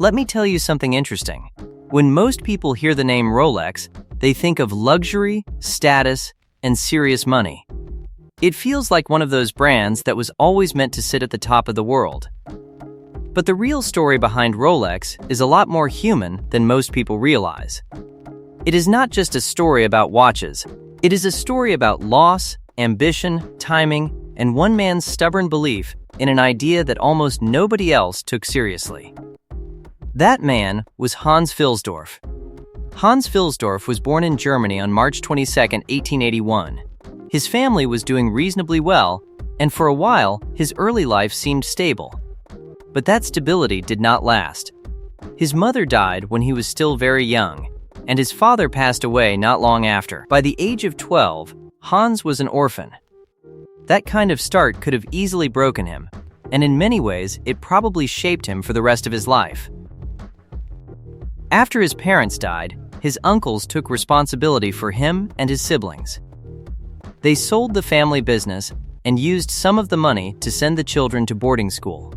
Let me tell you something interesting. When most people hear the name Rolex, they think of luxury, status, and serious money. It feels like one of those brands that was always meant to sit at the top of the world. But the real story behind Rolex is a lot more human than most people realize. It is not just a story about watches. It is a story about loss, ambition, timing, and one man's stubborn belief in an idea that almost nobody else took seriously. That man was Hans Wilsdorf. Hans Wilsdorf was born in Germany on March 22, 1881. His family was doing reasonably well, and for a while, his early life seemed stable. But that stability did not last. His mother died when he was still very young, and his father passed away not long after. By the age of 12, Hans was an orphan. That kind of start could have easily broken him, and in many ways, it probably shaped him for the rest of his life. After his parents died, his uncles took responsibility for him and his siblings. They sold the family business and used some of the money to send the children to boarding school.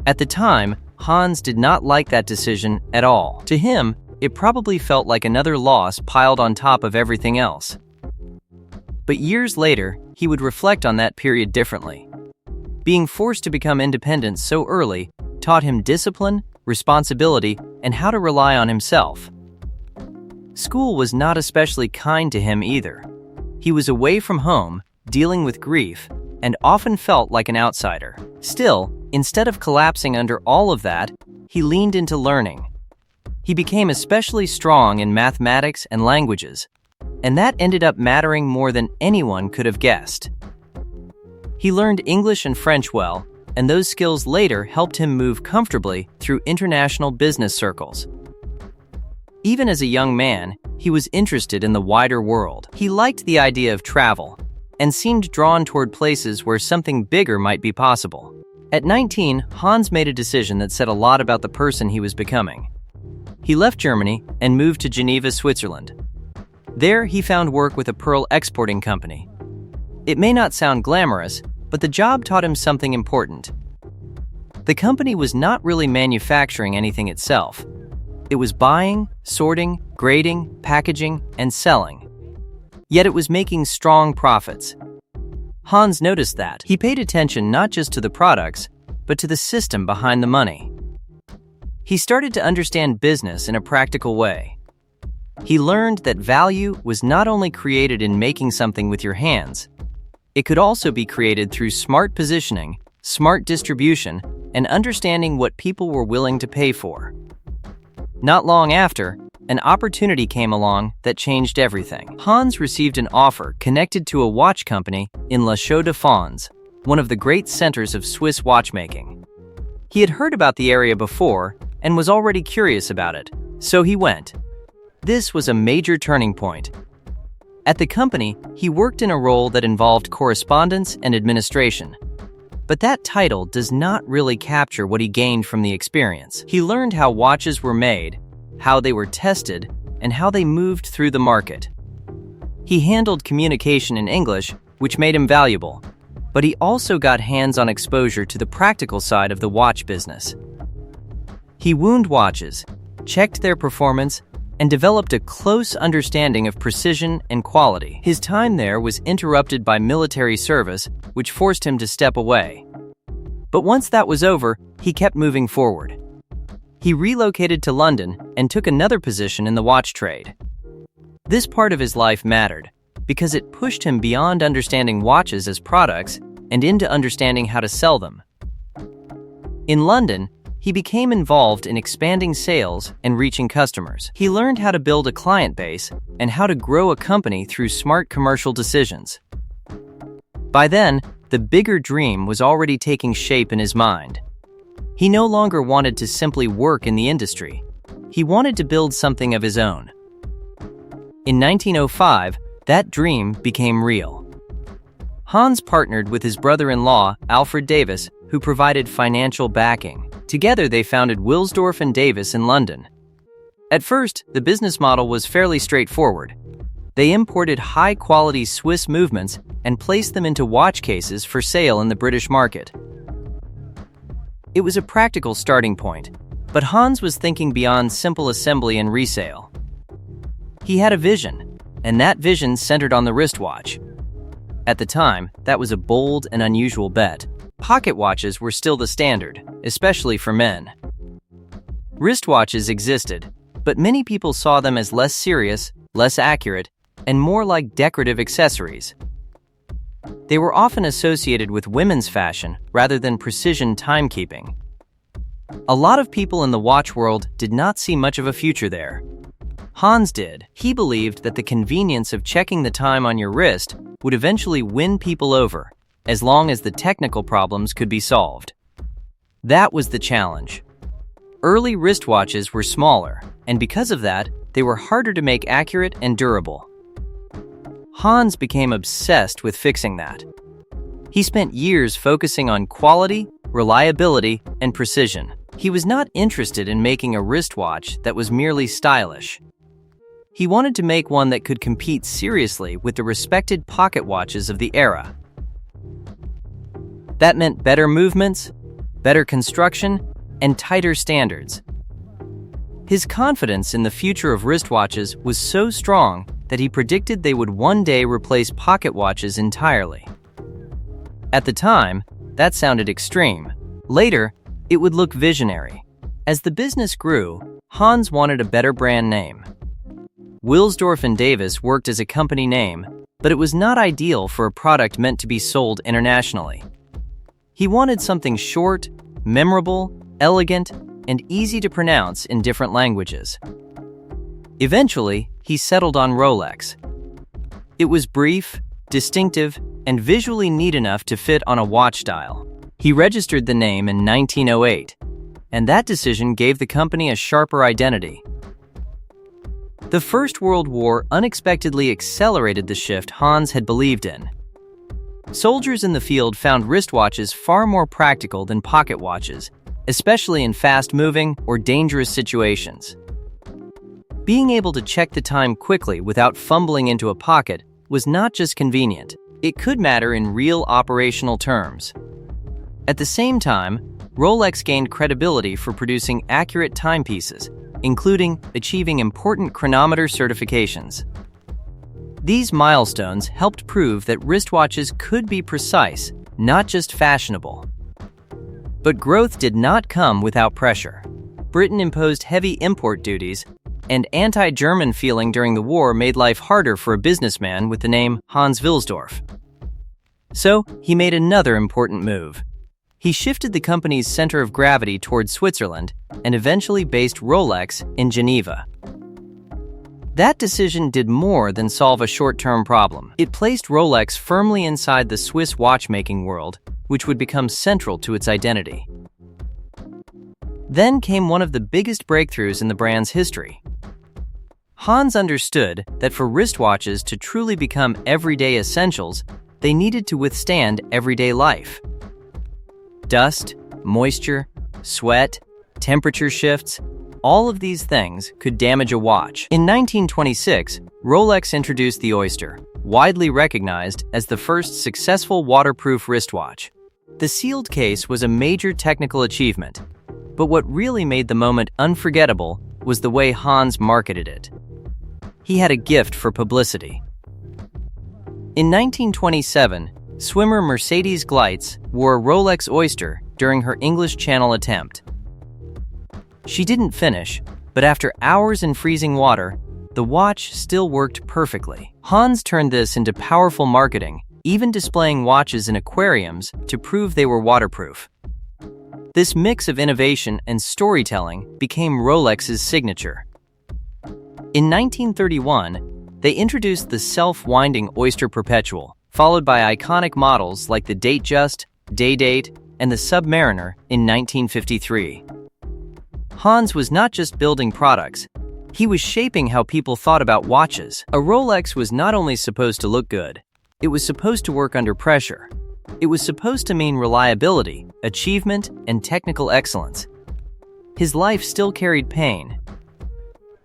At the time, Hans did not like that decision at all. To him, it probably felt like another loss piled on top of everything else. But years later, he would reflect on that period differently. Being forced to become independent so early taught him discipline, responsibility, and how to rely on himself. School was not especially kind to him either. He was away from home, dealing with grief, and often felt like an outsider. Still, instead of collapsing under all of that, he leaned into learning. He became especially strong in mathematics and languages, and that ended up mattering more than anyone could have guessed. He learned English and French well, and those skills later helped him move comfortably through international business circles. Even as a young man, he was interested in the wider world. He liked the idea of travel, and seemed drawn toward places where something bigger might be possible. At 19, Hans made a decision that said a lot about the person he was becoming. He left Germany and moved to Geneva, Switzerland. There, he found work with a pearl exporting company. It may not sound glamorous, but the job taught him something important. The company was not really manufacturing anything itself. It was buying, sorting, grading, packaging, and selling. Yet it was making strong profits. Hans noticed that. He paid attention not just to the products, but to the system behind the money. He started to understand business in a practical way. He learned that value was not only created in making something with your hands, it could also be created through smart positioning, smart distribution, and understanding what people were willing to pay for. Not long after, an opportunity came along that changed everything. Hans received an offer connected to a watch company in La Chaux-de-Fonds, one of the great centers of Swiss watchmaking. He had heard about the area before and was already curious about it, so he went. This was a major turning point. At the company, he worked in a role that involved correspondence and administration. But that title does not really capture what he gained from the experience. He learned how watches were made, how they were tested, and how they moved through the market. He handled communication in English, which made him valuable, but he also got hands-on exposure to the practical side of the watch business. He wound watches, checked their performance, and developed a close understanding of precision and quality. His time there was interrupted by military service, which forced him to step away. But once that was over, he kept moving forward. He relocated to London and took another position in the watch trade. This part of his life mattered because it pushed him beyond understanding watches as products and into understanding how to sell them. In London, he became involved in expanding sales and reaching customers. He learned how to build a client base and how to grow a company through smart commercial decisions. By then, the bigger dream was already taking shape in his mind. He no longer wanted to simply work in the industry. He wanted to build something of his own. In 1905, that dream became real. Hans partnered with his brother-in-law, Alfred Davis, who provided financial backing. Together, they founded Wilsdorf and Davis in London. At first, the business model was fairly straightforward. They imported high-quality Swiss movements and placed them into watch cases for sale in the British market. It was a practical starting point, But Hans was thinking beyond simple assembly and resale. He had a vision, and that vision centered on the wristwatch. At the time, that was a bold and unusual bet. Pocket watches were still the standard, especially for men. Wristwatches existed, but many people saw them as less serious, less accurate, and more like decorative accessories. They were often associated with women's fashion rather than precision timekeeping. A lot of people in the watch world did not see much of a future there. Hans did. He believed that the convenience of checking the time on your wrist would eventually win people over, as long as the technical problems could be solved. That was the challenge. Early wristwatches were smaller, and because of that, they were harder to make accurate and durable. Hans became obsessed with fixing that. He spent years focusing on quality, reliability, and precision. He was not interested in making a wristwatch that was merely stylish. He wanted to make one that could compete seriously with the respected pocket watches of the era. That meant better movements, better construction, and tighter standards. His confidence in the future of wristwatches was so strong that he predicted they would one day replace pocket watches entirely. At the time, that sounded extreme. Later, it would look visionary. As the business grew, Hans wanted a better brand name. Wilsdorf and Davis worked as a company name, but it was not ideal for a product meant to be sold internationally. He wanted something short, memorable, elegant, and easy to pronounce in different languages. Eventually, he settled on Rolex. It was brief, distinctive, and visually neat enough to fit on a watch dial. He registered the name in 1908, and that decision gave the company a sharper identity. The First World War unexpectedly accelerated the shift Hans had believed in. Soldiers in the field found wristwatches far more practical than pocket watches, especially in fast-moving or dangerous situations. Being able to check the time quickly without fumbling into a pocket was not just convenient, it could matter in real operational terms. At the same time, Rolex gained credibility for producing accurate timepieces, including achieving important chronometer certifications. These milestones helped prove that wristwatches could be precise, not just fashionable. But growth did not come without pressure. Britain imposed heavy import duties, and anti-German feeling during the war made life harder for a businessman with the name Hans Wilsdorf. So, he made another important move. He shifted the company's center of gravity toward Switzerland and eventually based Rolex in Geneva. That decision did more than solve a short-term problem. It placed Rolex firmly inside the Swiss watchmaking world, which would become central to its identity. Then came one of the biggest breakthroughs in the brand's history. Hans understood that for wristwatches to truly become everyday essentials, they needed to withstand everyday life. Dust, moisture, sweat, temperature shifts, all of these things could damage a watch. In 1926, Rolex introduced the Oyster, widely recognized as the first successful waterproof wristwatch. The sealed case was a major technical achievement, but what really made the moment unforgettable was the way Hans marketed it. He had a gift for publicity. In 1927, swimmer Mercedes Gleitz wore a Rolex Oyster during her English Channel attempt. She didn't finish, but after hours in freezing water, the watch still worked perfectly. Hans turned this into powerful marketing, even displaying watches in aquariums to prove they were waterproof. This mix of innovation and storytelling became Rolex's signature. In 1931, they introduced the self-winding Oyster Perpetual, followed by iconic models like the Datejust, Day-Date, and the Submariner in 1953. Hans was not just building products, he was shaping how people thought about watches. A Rolex was not only supposed to look good, it was supposed to work under pressure. It was supposed to mean reliability, achievement, and technical excellence. His life still carried pain.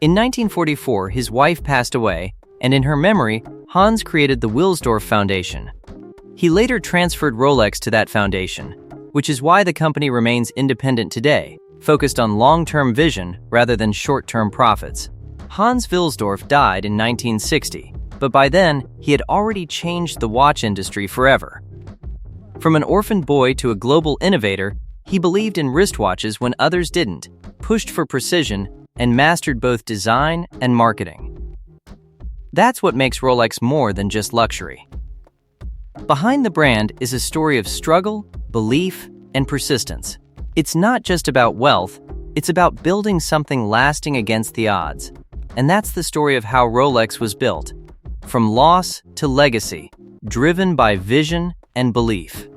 In 1944, his wife passed away, and in her memory, Hans created the Wilsdorf Foundation. He later transferred Rolex to that foundation, which is why the company remains independent today, focused on long-term vision rather than short-term profits. Hans Wilsdorf died in 1960, but by then, he had already changed the watch industry forever. From an orphan boy to a global innovator, he believed in wristwatches when others didn't, pushed for precision, and mastered both design and marketing. That's what makes Rolex more than just luxury. Behind the brand is a story of struggle, belief, and persistence. It's not just about wealth, it's about building something lasting against the odds. And that's the story of how Rolex was built, from loss to legacy, driven by vision and belief.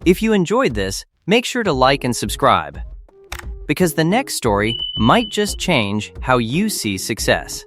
If you enjoyed this, make sure to like and subscribe, because the next story might just change how you see success.